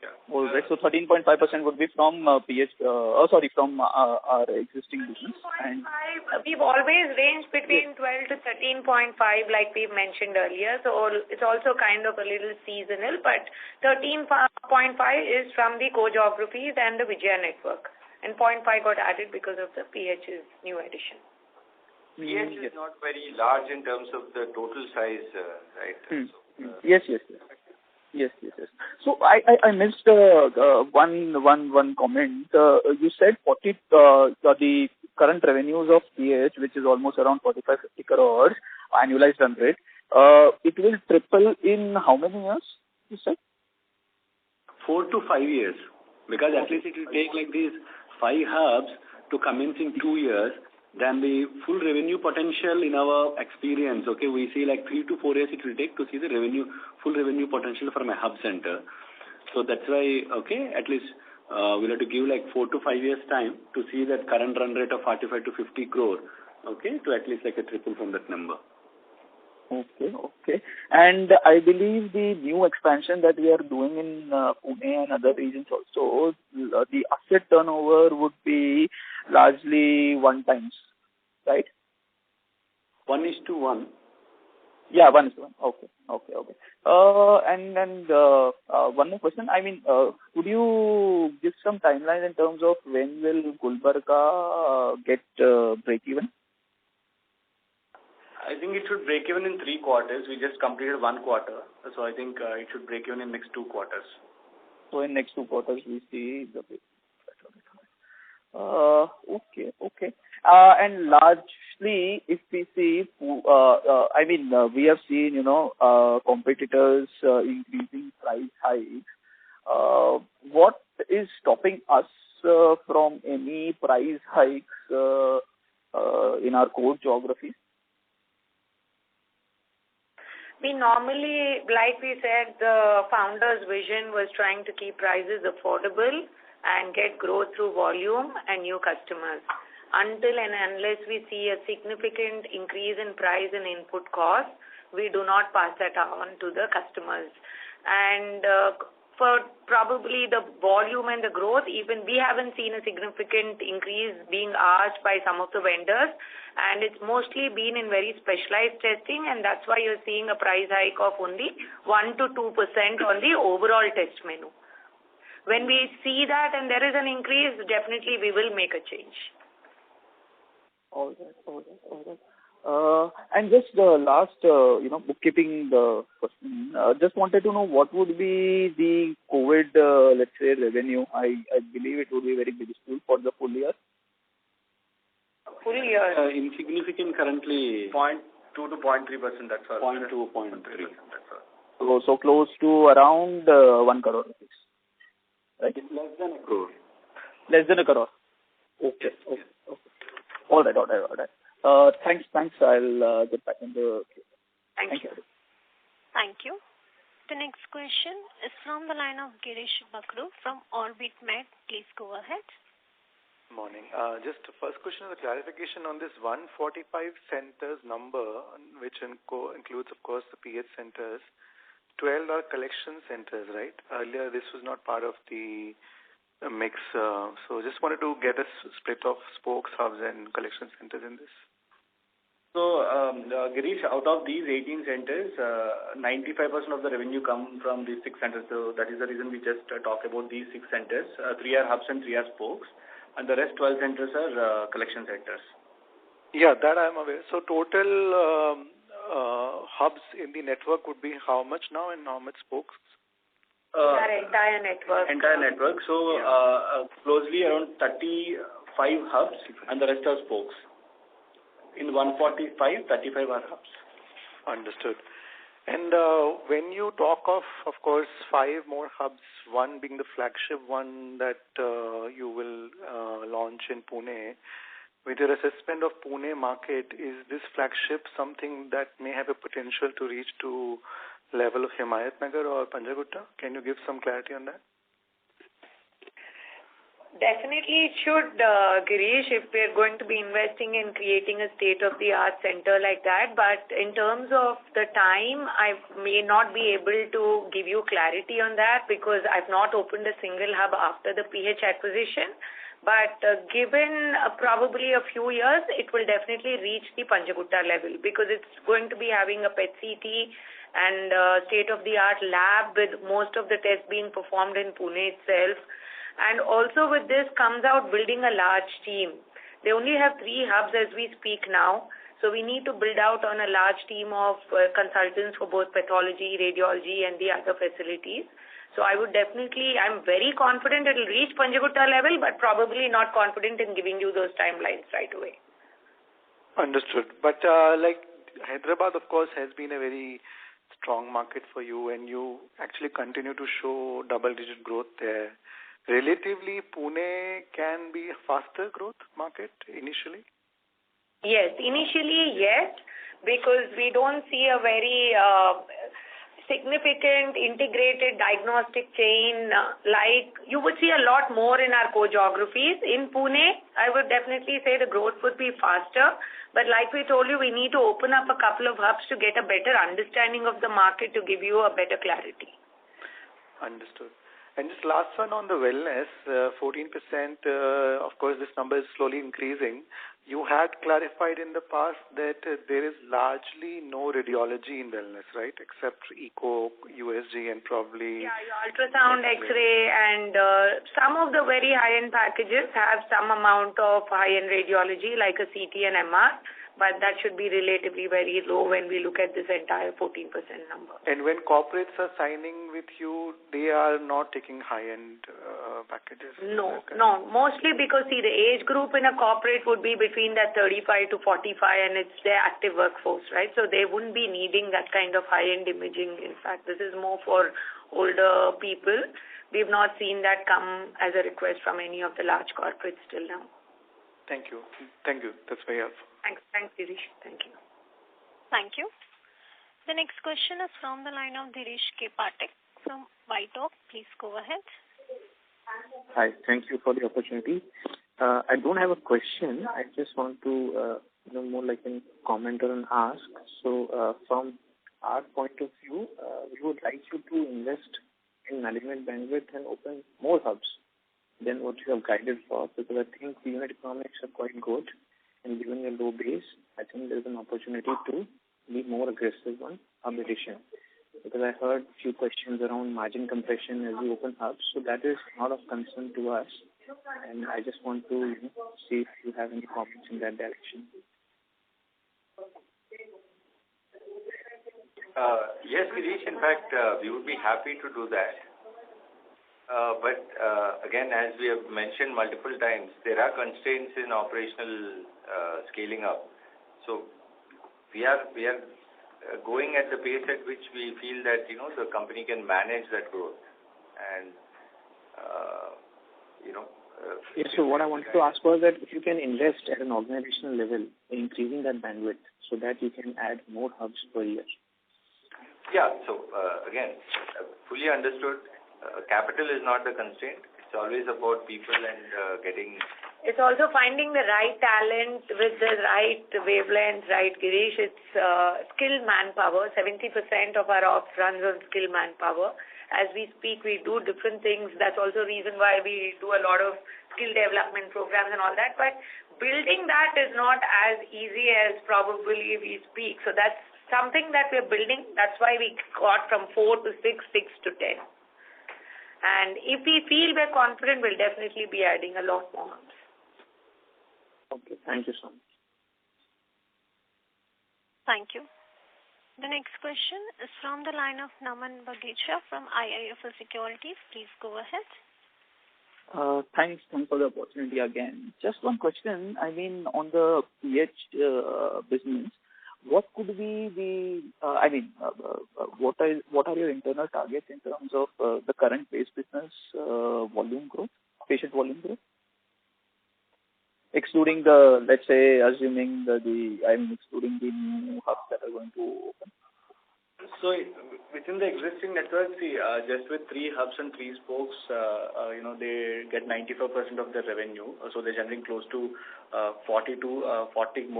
Yeah. All right. So 13.5% would be from PH. From our existing business. And we've always ranged between 12 to 13.5, like we've mentioned earlier. So it's also kind of a little seasonal, but 13.5 is from the co-geographies and the Vijaya network, and 0.5 got added because of the PH's new addition. PH is not very large in terms of the total size, right? Yes. So I missed one comment. You said 40 the current revenues of PH, which is almost around 45-50 crores annualized run rate. It will triple in how many years? You said 4 to 5 years, because at least it will take like these 5 hubs to commence in 2 years. Then the full revenue potential in our experience, okay, we see like 3 to 4 years it will take to see the full revenue potential from a hub center. So that's why, okay, at least we'll have to give like 4 to 5 years time to see that current run rate of 45 to 50 crore, okay, to at least like a triple from that number. Okay. And I believe the new expansion that we are doing in Pune and other regions also, the asset turnover would be largely 1 times, right? 1:1. Yeah, 1:1. Okay. And one more question. I mean, could you give some timeline in terms of when will Gulbarga get break even? I think it should break even in 3 quarters. We just completed 1 quarter. So I think it should break even in next 2 quarters. So in next 2 quarters we see the break. Okay. And largely, if we see, we have seen, competitors increasing price hikes. What is stopping us from any price hikes in our core geographies? We normally, like we said, the founder's vision was trying to keep prices affordable and get growth through volume and new customers. Until and unless we see a significant increase in price and input costs, we do not pass that on to the customers. And for probably the volume and the growth, even we haven't seen a significant increase being asked by some of the vendors, and it's mostly been in very specialized testing, and that's why you're seeing a price hike of only 1 to 2% on the overall test menu. When we see that and there is an increase, definitely we will make a change. All right. And just the last, bookkeeping question. Just wanted to know what would be the COVID, let's say, revenue. I believe it would be very minuscule for the full year. Full year. Insignificant currently. 0.2 to 0.3%. That's all. 0.2, 0.3. That's all. So close to around 1 crore rupees. Right? Less than a crore. Less than a crore. Okay. All right. Thanks. I'll get back in the queue. Thank you. Thank you. The next question is from the line of Girish Bakru from Orbit Med. Please go ahead. Morning. Just the first question is a clarification on this 145 centers number, which includes, of course, the PH centers. 12 are collection centers, right? Earlier, this was not part of the mix. So just wanted to get a split of spokes, hubs, and collection centers in this. So, Girish, out of these 18 centers, 95% of the revenue come from these 6 centers. So that is the reason we just talk about these 6 centers. 3 are hubs and 3 are spokes. And the rest 12 centers are collection centers. Yeah, that I am aware. So total hubs in the network would be how much now and how much spokes? Entire network. Entire network. So closely around 35 hubs and the rest are spokes. In 145, 35 are hubs. Understood. And when you talk of course, 5 more hubs, one being the flagship one that you will launch in Pune, with your assessment of Pune market, is this flagship something that may have a potential to reach to level of Himayatnagar or Panjagutta? Can you give some clarity on that? Definitely it should, Girish, if we're going to be investing in creating a state-of-the-art center like that. But in terms of the time, I may not be able to give you clarity on that because I've not opened a single hub after the PH acquisition. But given probably a few years, it will definitely reach the Panjagutta level because it's going to be having a PET CT and state-of-the-art lab with most of the tests being performed in Pune itself. And also with this comes out building a large team. They only have 3 hubs as we speak now. So we need to build out on a large team of consultants for both pathology, radiology and the other facilities. So I would definitely, I'm very confident it will reach Panjagutta level, but probably not confident in giving you those timelines right away. Understood. But like Hyderabad, of course, has been a very strong market for you and you actually continue to show double-digit growth there. Relatively, Pune can be a faster growth market initially? Yes, initially, yes, because we don't see a very significant integrated diagnostic chain, like you would see a lot more in our core geographies. In Pune, I would definitely say the growth would be faster. But like we told you, we need to open up a couple of hubs to get a better understanding of the market to give you a better clarity. Understood. And just last one on the wellness, 14%, of course, this number is slowly increasing. You had clarified in the past that there is largely no radiology in wellness, right? Except echo, USG, and probably... Yeah, your ultrasound, X-ray, and some of the very high-end packages have some amount of high-end radiology, like a CT and MR. But that should be relatively very low when we look at this entire 14% number. And when corporates are signing with you, they are not taking high-end packages? No. Mostly because, see, the age group in a corporate would be between that 35 to 45 and it's their active workforce, right? So they wouldn't be needing that kind of high-end imaging. In fact, this is more for older people. We've not seen that come as a request from any of the large corporates till now. Thank you. That's very helpful. Thanks, Girish. Thank you. Thank you. The next question is from the line of Dhirish K. Patek from White Oak. Please go ahead. Hi, thank you for the opportunity. I don't have a question. I just want to more like a comment or an ask. So from our point of view, we would like you to invest in management bandwidth and open more hubs than what you have guided for, because I think the unit economics are quite good. And given your low base, I think there's an opportunity to be more aggressive on hub addition. Because I heard a few questions around margin compression as we open hubs, so that is not of concern to us. And I just want to see if you have any comments in that direction. Yes, Girish. In fact, we would be happy to do that. But again, as we have mentioned multiple times, there are constraints in operational scaling up. So we are going at the pace at which we feel that the company can manage that growth. And Yes, so what I wanted to ask was that if you can invest at an organizational level in increasing that bandwidth so that you can add more hubs per year. Yeah. So again, fully understood. Capital is not the constraint. It's always about people and getting... It's also finding the right talent with the right wavelength, right, Girish? It's skilled manpower. 70% of our ops runs on skilled manpower. As we speak, we do different things. That's also the reason why we do a lot of skill development programs and all that. But building that is not as easy as probably we speak. So that's something that we're building. That's why we got from 4 to 6, 6 to 10. And if we feel we're confident, we'll definitely be adding a lot more. Okay, thank you so much. Thank you. The next question is from the line of Naman Baghecha from IIFL Securities. Please go ahead. Thanks for the opportunity again. Just one question. I mean, on the PH business, what could be the, what are your internal targets in terms of the current base business volume growth, patient volume growth? Excluding the, let's say, assuming excluding the new hubs that are going to open. So within the existing network, just with 3 hubs and 3 spokes, they get 95% of their revenue. So they're generating close to more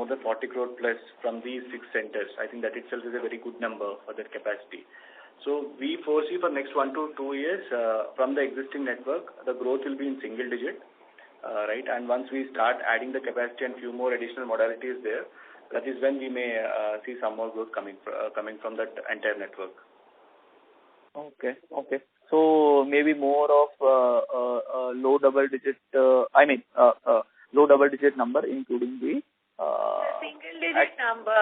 than 40 crore plus from these 6 centers. I think that itself is a very good number for that capacity. So we foresee for next 1 to 2 years from the existing network, the growth will be in single digit. Right, and once we start adding the capacity and few more additional modalities there, that is when we may see some more growth coming from that entire network. Okay. So maybe more of low double digit. Low double digit number, including the single digit number,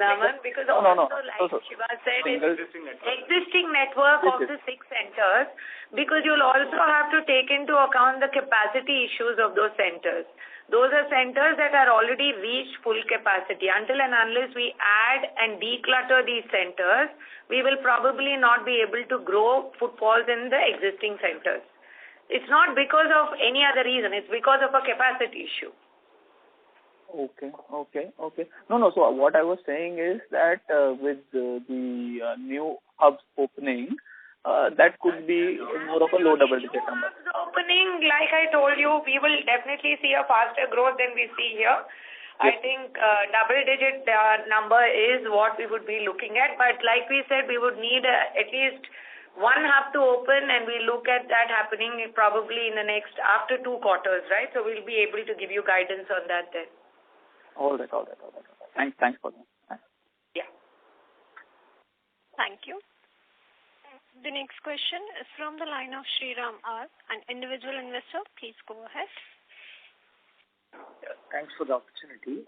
Naman, because Shiva said, existing network of the 6 centers, because you'll also have to take into account the capacity issues of those centers. Those are centers that are already reached full capacity. Until and unless we add and declutter these centers, we will probably not be able to grow footfalls in the existing centers. It's not because of any other reason. It's because of a capacity issue. Okay. No. So what I was saying is that with the new hubs opening, that could be more of a low double-digit number. Opening, like I told you, we will definitely see a faster growth than we see here. Yes. I think double-digit number is what we would be looking at. But like we said, we would need at least one hub to open, and we look at that happening probably in the next, after 2 quarters, right? So we'll be able to give you guidance on that then. All right. Thanks for that. Thanks. Yeah. Thank you. The next question is from the line of Sriram R, an individual investor. Please go ahead. Thanks for the opportunity.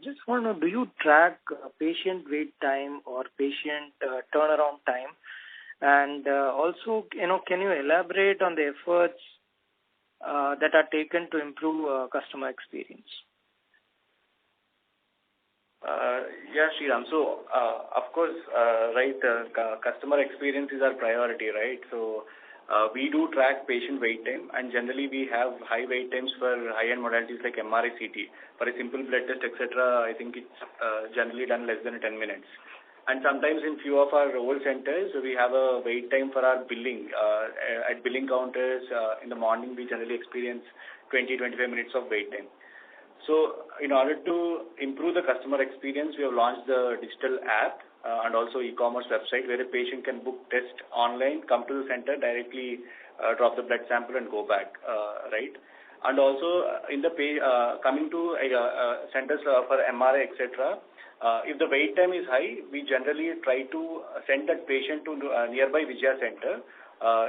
Just want to know, do you track patient wait time or patient turnaround time? And also, can you elaborate on the efforts that are taken to improve customer experience? Yeah, Sriram. So, of course, customer experience is our priority, right? So, we do track patient wait time, and generally we have high wait times for high-end modalities like MRI, CT. For a simple blood test, etc., I think it's generally done less than 10 minutes. And sometimes in few of our old centers, we have a wait time for our billing. At billing counters, in the morning, we generally experience 20-25 minutes of wait time. So, in order to improve the customer experience, we have launched the digital app and also e-commerce website where a patient can book test online, come to the center, directly drop the blood sample and go back, right? And also, in the coming to centers for MRI, etc., if the wait time is high, we generally try to send that patient to nearby Vijaya center.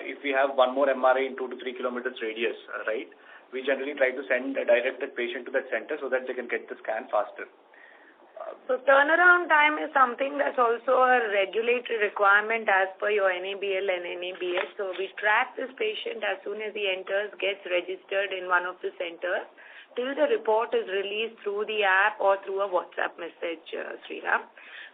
If we have one more MRI in 2 to 3 kilometers radius, right? We generally try to send a directed patient to that center so that they can get the scan faster. So turnaround time is something that's also a regulatory requirement as per your NABL and NABS. So we track this patient as soon as he enters, gets registered in one of the centers, till the report is released through the app or through a WhatsApp message, Sriram.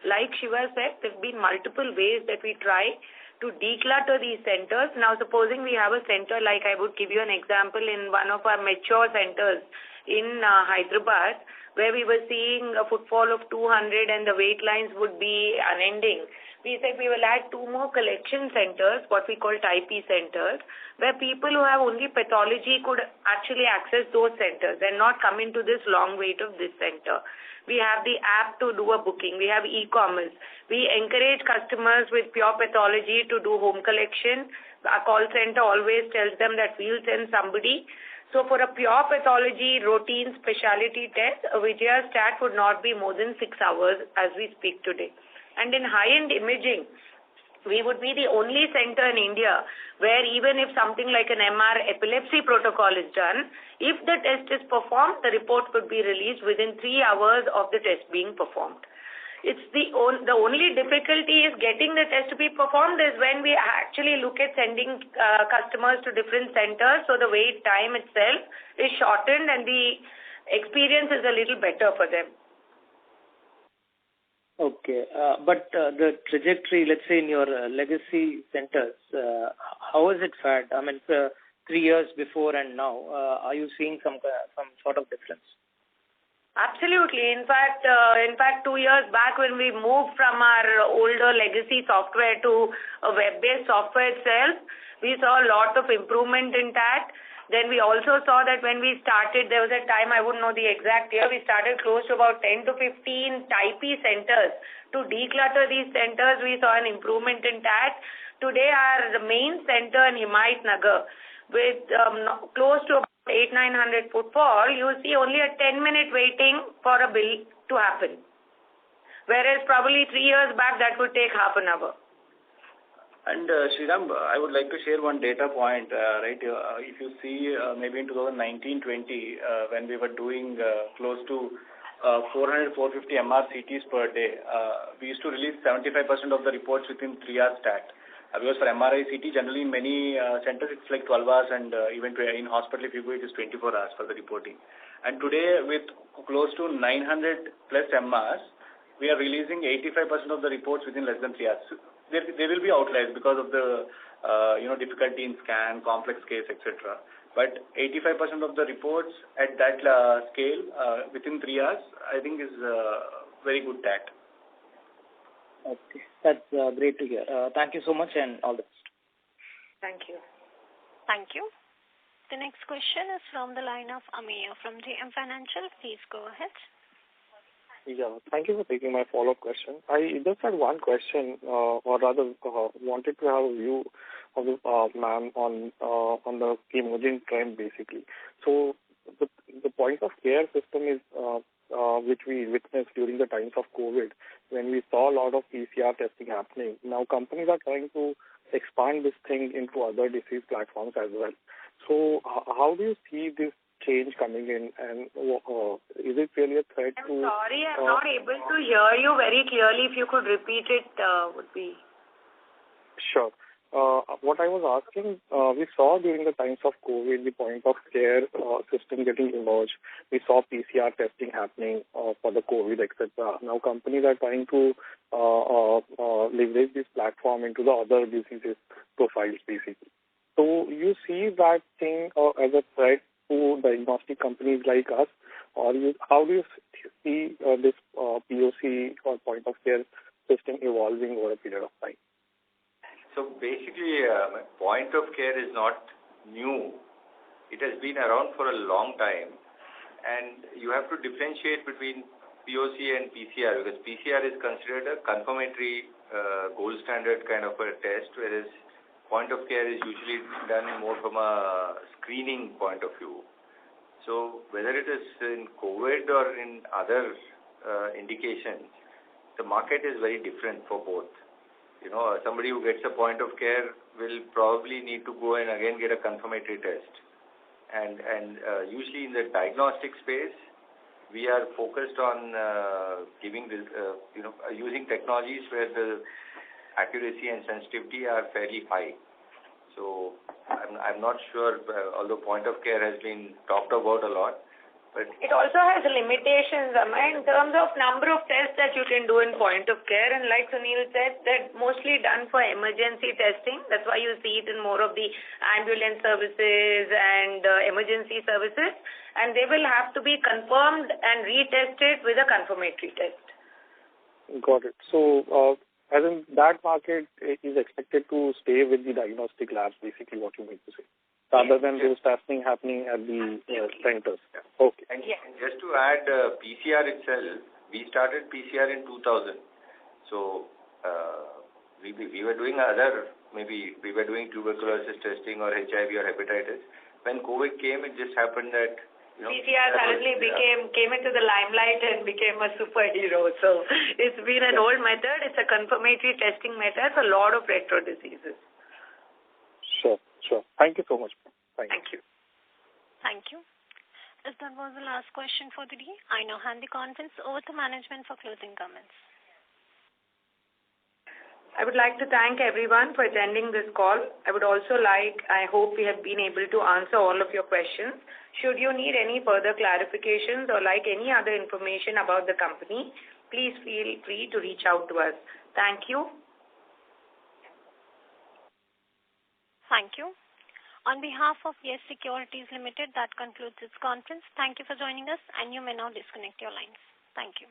Like Shiva said, there have been multiple ways that we try to declutter these centers. Now, supposing we have a center, like I would give you an example in one of our mature centers in Hyderabad, where we were seeing a footfall of 200 and the wait lines would be unending. We said we will add 2 more collection centers, what we call type E centers, where people who have only pathology could actually access those centers and not come into this long wait of this center. We have the app to do a booking. We have e-commerce. We encourage customers with pure pathology to do home collection. Our call center always tells them that we'll send somebody. So for a pure pathology routine specialty test, a Vijaya stat would not be more than 6 hours as we speak today. And in high-end imaging, we would be the only center in India where even if something like an MR epilepsy protocol is done, if the test is performed, the report could be released within 3 hours of the test being performed. It's the only difficulty is getting the test to be performed is when we actually look at sending customers to different centers, so the wait time itself is shortened and the experience is a little better for them. Okay, but the trajectory, let's say in your legacy centers, how has it fared? I mean, 3 years before and now, are you seeing some sort of difference? Absolutely. In fact, 2 years back when we moved from our older legacy software to a web-based software itself, we saw a lot of improvement in that. Then we also saw that when we started, there was a time, I wouldn't know the exact year, we started close to about 10 to 15 type E centers. To declutter these centers, we saw an improvement in that. Today, the main center in Himayat Nagar, with close to 800-900 footfall, you will see only a 10-minute waiting for a bill to happen. Whereas probably 3 years back, that would take half an hour. And Sriram, I would like to share one data point, right? If you see maybe in 2019-20, when we were doing close to 400-450 MR CTs per day, we used to release 75% of the reports within 3 hours stat. Because for MRI CT, generally in many centers it's like 12 hours and even in hospital if you go it is 24 hours for the reporting. And today with close to 900 plus MRs, we are releasing 85% of the reports within less than 3 hours. There will be outliers because of the difficulty in scan, complex case, etc. But 85% of the reports at that scale within 3 hours, I think is very good stat. Okay. That's great to hear. Thank you so much and all the best. Thank you. Thank you. The next question is from the line of Ameya from JM Financial. Please go ahead. Yeah, thank you for taking my follow-up question. I just had one question, or rather wanted to have a view of the ma'am on the emerging trend basically. So the point of care system is which we witnessed during the times of COVID, when we saw a lot of PCR testing happening. Now companies are trying to expand this thing into other disease platforms as well. So how do you see this change coming in, and is it really a threat to... I'm sorry, I'm not able to hear you very clearly. If you could repeat it, would be... Sure. What I was asking, we saw during the times of COVID, the point of care system getting emerged. We saw PCR testing happening for the COVID, etc. Now companies are trying to leverage this platform into the other diseases profiles basically. So you see that thing as a threat to diagnostic companies like us, or how do you see this POC or point of care system evolving over a period of time? So basically, point of care is not new. It has been around for a long time, and you have to differentiate between POC and PCR, because PCR is considered a confirmatory gold standard kind of a test, whereas point of care is usually done more from a screening point of view. So whether it is in COVID or in other indications, the market is very different for both. You know, somebody who gets a point of care will probably need to go and again get a confirmatory test. And usually in the diagnostic space, we are focused on giving this, using technologies where the accuracy and sensitivity are fairly high. So I'm not sure, although point of care has been talked about a lot, but it also has limitations, in terms of number of tests that you can do in point of care. And like Sunil said, that mostly done for emergency testing. That's why you see it in more of the ambulance services and emergency services. And they will have to be confirmed and retested with a confirmatory test. Got it. So, as in that market is expected to stay with the diagnostic labs, basically what you mean to say, rather than those testing happening at the centers. Okay. And just to add, PCR itself, we started PCR in 2000. So we were doing maybe we were doing tuberculosis testing or HIV or hepatitis. When COVID came, it just happened that PCR suddenly came into the limelight and became a superhero. So it's been an old method. It's a confirmatory testing method for a lot of retro diseases. Sure. Thank you so much. Thank you. Thank you. As that was the last question for the day, I now hand the conference over to management for closing comments. I would like to thank everyone for attending this call. I hope we have been able to answer all of your questions. Should you need any further clarifications or like any other information about the company, please feel free to reach out to us. Thank you. Thank you. On behalf of Yes Securities Limited, that concludes this conference. Thank you for joining us, and you may now disconnect your lines. Thank you.